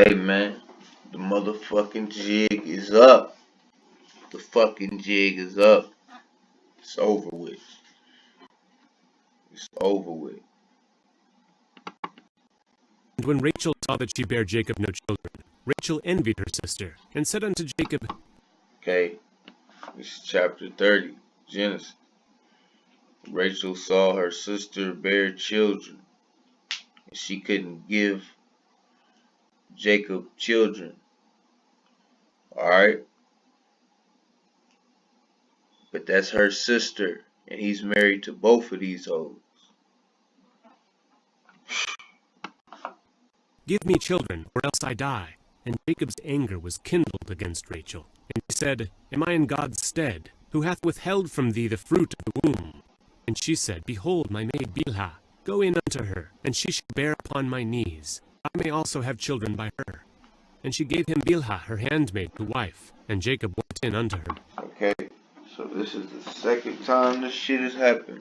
Hey man, the motherfucking jig is up. The fucking jig is up. It's over with. It's over with. And when Rachel saw that she bare Jacob no children, Rachel envied her sister, and said unto Jacob, Okay, this is chapter 30, Genesis. Rachel saw her sister bear children, and she couldn't give Jacob children. Alright? But that's her sister, and he's married to both of these hoes. Give me children, or else I die. And Jacob's anger was kindled against Rachel. And he said, Am I in God's stead, who hath withheld from thee the fruit of the womb? And she said, Behold, my maid Bilhah, go in unto her, and she shall bear upon my knees. I may also have children by her. And she gave him Bilhah, her handmaid, to wife. And Jacob went in unto her. Okay, so this is the second time this shit has happened.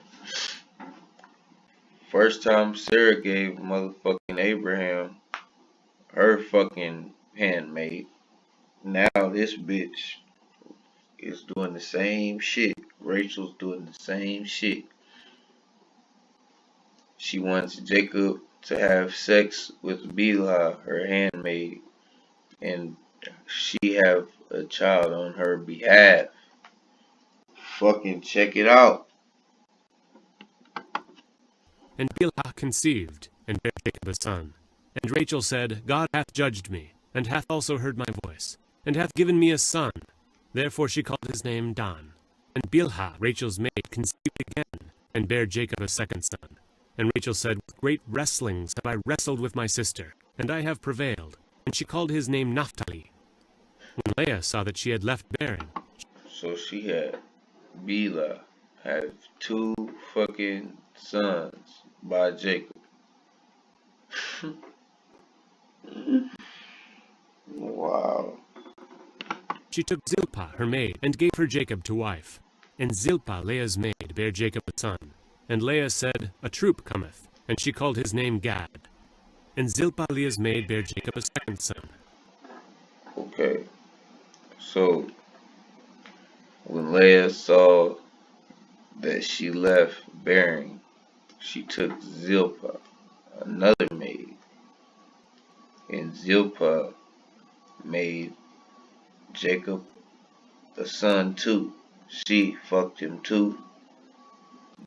First time Sarah gave motherfucking Abraham her fucking handmaid. Now this bitch is doing the same shit. Rachel's doing the same shit. She wants Jacob to have sex with Bilhah, her handmaid, and she have a child on her behalf. Fucking check it out. And Bilhah conceived, and bare Jacob a son. And Rachel said, God hath judged me, and hath also heard my voice, and hath given me a son. Therefore she called his name Dan. And Bilhah, Rachel's maid, conceived again, and bare Jacob a second son. And Rachel said, With great wrestlings have I wrestled with my sister, and I have prevailed. And she called his name Naphtali. When Leah saw that she had left bearing. So she had Bilhah have two fucking sons by Jacob. Wow. She took Zilpah, her maid, and gave her Jacob to wife. And Zilpah, Leah's maid, bare Jacob a son. And Leah said, A troop cometh. And she called his name Gad. And Zilpah, Leah's maid, bare Jacob a second son. Okay. So when Leah saw that she left bearing, she took Zilpah, another maid. And Zilpah made Jacob a son too. She fucked him too.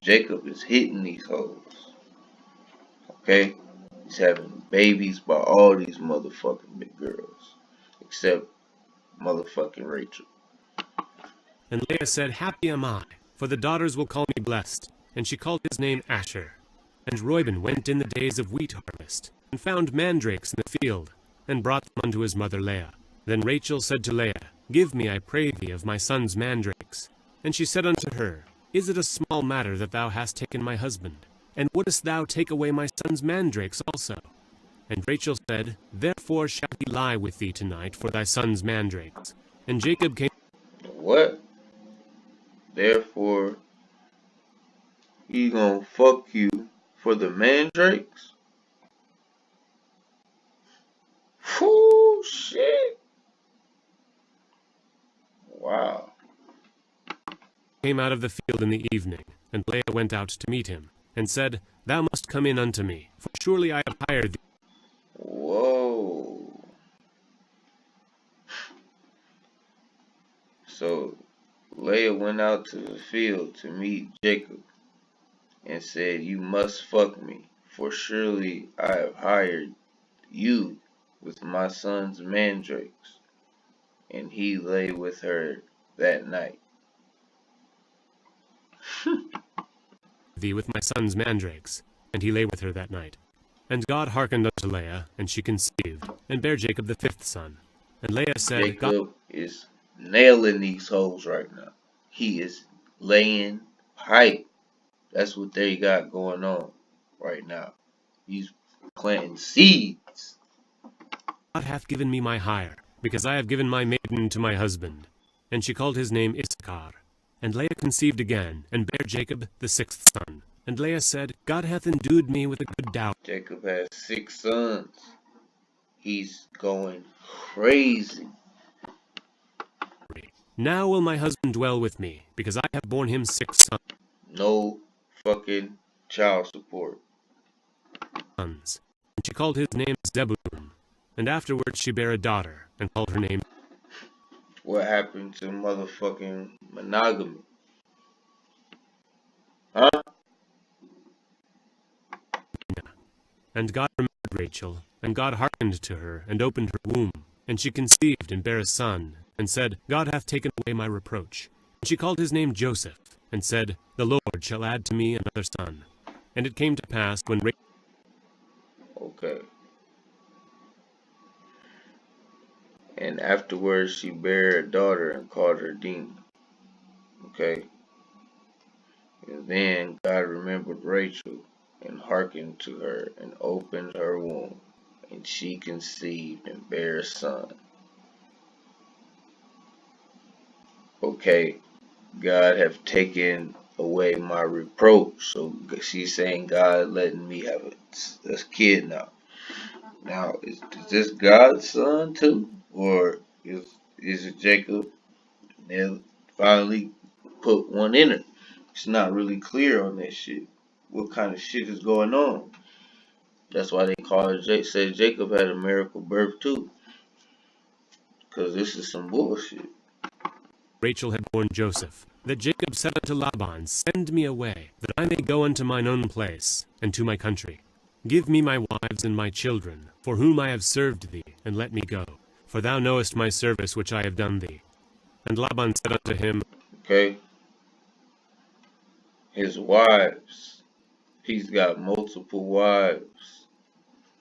Jacob is hitting these hoes. Okay? He's having babies by all these motherfucking big girls. Except motherfucking Rachel. And Leah said, Happy am I, for the daughters will call me blessed. And she called his name Asher. And Reuben went in the days of wheat harvest, and found mandrakes in the field, and brought them unto his mother Leah. Then Rachel said to Leah, Give me, I pray thee, of my son's mandrakes. And she said unto her, Is it a small matter that thou hast taken my husband? And wouldest thou take away my son's mandrakes also? And Rachel said, Therefore shall he lie with thee tonight for thy son's mandrakes. And Jacob came. What? Therefore, he gonna fuck you for the mandrakes? Whoo, shit. Wow. Came out of the field in the evening, and Leah went out to meet him, and said, Thou must come in unto me, for surely I have hired thee. Whoa. So Leah went out to the field to meet Jacob and said, You must fuck me, for surely I have hired you with my son's mandrakes. And he lay with her that night. Thee with my son's mandrakes. And he lay with her that night. And God hearkened unto Leah, and she conceived, and bare Jacob the fifth son. And Leah said, Jacob God is nailing these hoes right now. He is laying pipe. That's what they got going on right now. He's planting seeds. God hath given me my hire, because I have given my maiden to my husband. And she called his name Issachar. And Leah conceived again, and bare Jacob the sixth son. And Leah said, God hath endued me with a good dowry. Jacob has 6 sons. He's going crazy. Now will my husband dwell with me, because I have borne him 6 No fucking child support. sons. And she called his name Zebulun. And afterwards she bare a daughter, and called her name. What happened to motherfucking monogamy? Huh? And God remembered Rachel, and God hearkened to her, and opened her womb. And she conceived, and bare a son, and said, God hath taken away my reproach. And she called his name Joseph, and said, The Lord shall add to me another son. And it came to pass when Rachel... Okay. And afterwards she bare a daughter and called her Dinah. Okay. And then God remembered Rachel and hearkened to her and opened her womb. And she conceived and bare a son. Okay. God have taken away my reproach. So she's saying God letting me have a kid now. Now, is this God's son too? Or is it Jacob? They finally put one in her. It's not really clear on that shit. What kind of shit is going on? That's why they call it, say Jacob had a miracle birth too. Because this is some bullshit. Rachel had borne Joseph, that Jacob said unto Laban, Send me away, that I may go unto mine own place, and to my country. Give me my wives and my children, for whom I have served thee, and let me go. For thou knowest my service which I have done thee. And Laban said unto him, Okay? His wives. He's got multiple wives.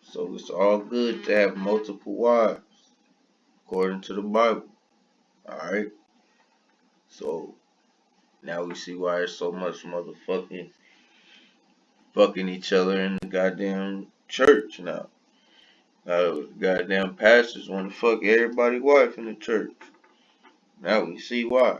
So it's all good to have multiple wives. According to the Bible. Alright? So now we see why there's so much motherfucking fucking each other in the goddamn church now. Goddamn pastors want to fuck everybody's wife in the church. Now we see why.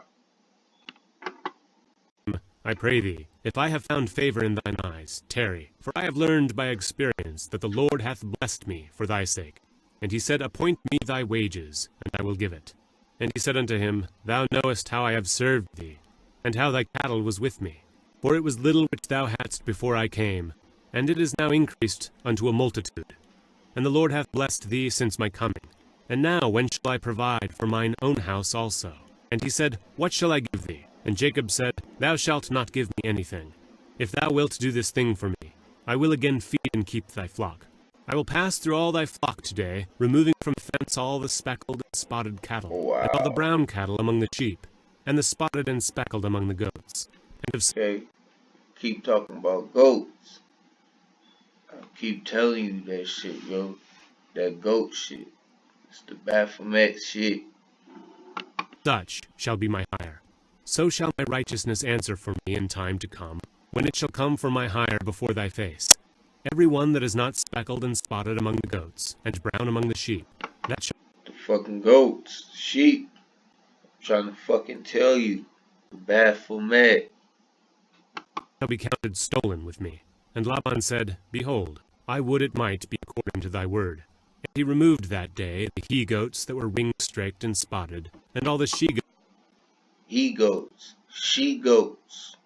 I pray thee, if I have found favor in thine eyes, tarry. For I have learned by experience that the Lord hath blessed me for thy sake. And he said, Appoint me thy wages, and I will give it. And he said unto him, Thou knowest how I have served thee, and how thy cattle was with me. For it was little which thou hadst before I came, and it is now increased unto a multitude. And the Lord hath blessed thee since my coming. And now when shall I provide for mine own house also? And he said, What shall I give thee? And Jacob said, Thou shalt not give me anything. If thou wilt do this thing for me, I will again feed and keep thy flock. I will pass through all thy flock today, removing from thence all the speckled and spotted cattle, and all the brown cattle among the sheep, and the spotted and speckled among the goats. And okay, keep talking about goats. I keep telling you that shit, yo. That goat shit. It's the Baphomet shit. Such shall be my hire. So shall my righteousness answer for me in time to come, when it shall come for my hire before thy face. Every one that is not speckled and spotted among the goats, and brown among the sheep, that shall... The fucking goats, sheep. I'm trying to fucking tell you. The Baphomet shall be counted stolen with me. And Laban said, Behold, I would it might be according to thy word. And he removed that day the he-goats that were ring-straked and spotted, and all the she-goats. He-goats, she-goats.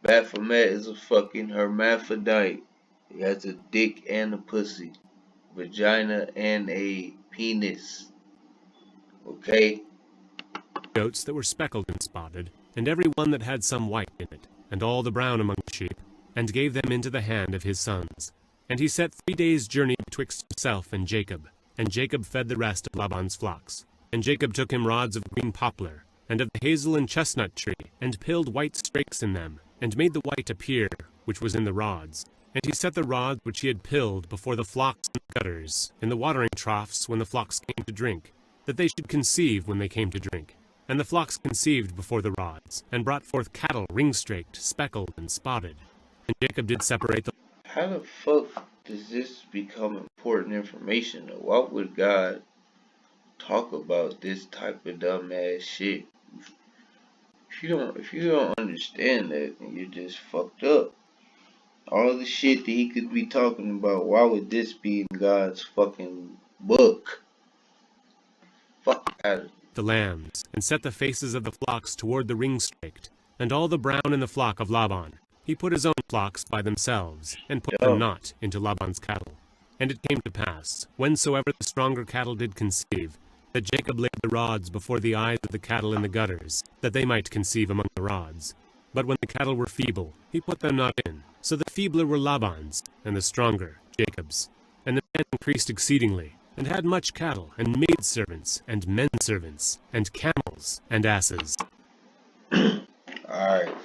Baphomet is a fucking hermaphrodite. He has a dick and a pussy, vagina and a penis. Okay? Goats that were speckled and spotted, and every one that had some white in it, and all the brown among the sheep, and gave them into the hand of his sons. And he set 3 days' journey betwixt himself and Jacob fed the rest of Laban's flocks. And Jacob took him rods of green poplar, and of the hazel and chestnut tree, and pilled white strakes in them, and made the white appear, which was in the rods. And he set the rods which he had pilled before the flocks in the gutters, in the watering troughs when the flocks came to drink, that they should conceive when they came to drink. And the flocks conceived before the rods, and brought forth cattle ring-straked, speckled, and spotted. And Jacob did separate the... How the fuck does this become important information? Why would God talk about this type of dumbass shit? If you don't understand that, then you're just fucked up. All the shit that he could be talking about, why would this be in God's fucking book. Fuck out of the lambs, and set the faces of the flocks toward the ring-straked, and all the brown in the flock of Laban. He put his own flocks by themselves, and put them not into Laban's cattle. And it came to pass, whensoever the stronger cattle did conceive, that Jacob laid the rods before the eyes of the cattle in the gutters, that they might conceive among the rods. But when the cattle were feeble, he put them not in. So the feebler were Laban's, and the stronger Jacob's. And the man increased exceedingly, and had much cattle, and maidservants, and menservants, and camels, and asses. Alright.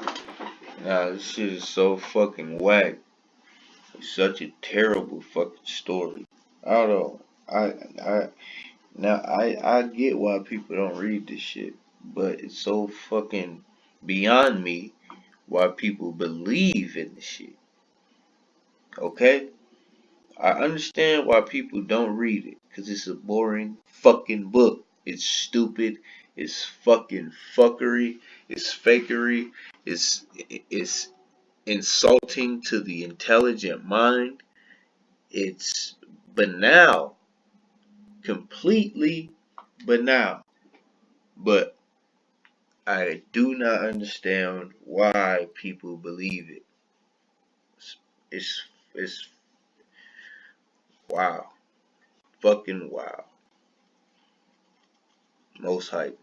Now this shit is so fucking whack. It's such a terrible fucking story. I don't know. I get why people don't read this shit, but it's so fucking beyond me why people believe in this shit. Okay? I understand why people don't read it, because it's a boring fucking book. It's stupid. It's fucking fuckery. It's fakery. It's insulting to the intelligent mind. It's banal. Completely banal. But I do not understand why people believe it. It's wow. Fucking wow. Most hype.